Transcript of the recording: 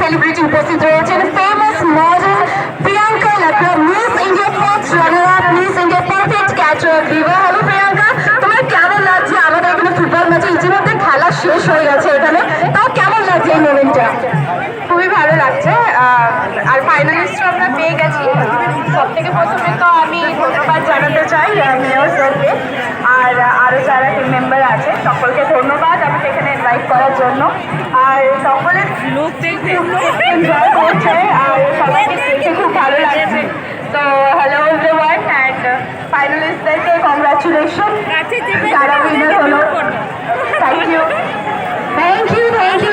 Celebrity উপস্থিত রয়েছেন। Famous model Priyanka Lakra, miss India first runner up, miss India perfect catcher দিবা। Hello Priyanka, তোমার কেমন লাগছে? আমাদের এখানে ফুটবল ম্যাচে ইতিমধ্যে খেলা শেষ হয়ে গেছে এখানে, তাও কেমন লাগছে এই মোমেন্টটা? খুবই ভালো লাগছে। আর ফাইনালিস্ট আমরা পেয়ে গেছি। সব থেকে প্রথমে তো আমি ধন্যবাদ জানাতে চাই মেয়র স্যারকে, আর আরও যারা টিম মেম্বার আছে সকলকে ধন্যবাদ আমাকে এখানে ইনভাইট করার জন্য। আর সকলে লোক দেখতে এনজয় করছে আর সবাইকে দেখতে খুব ভালো লাগছে। তো হ্যালো এভরিওয়ান, অ্যান্ড ফাইনালিস্টদেরকে কংগ্রাচুলেশন, যারা উইনার হলো। Thank you. Thank you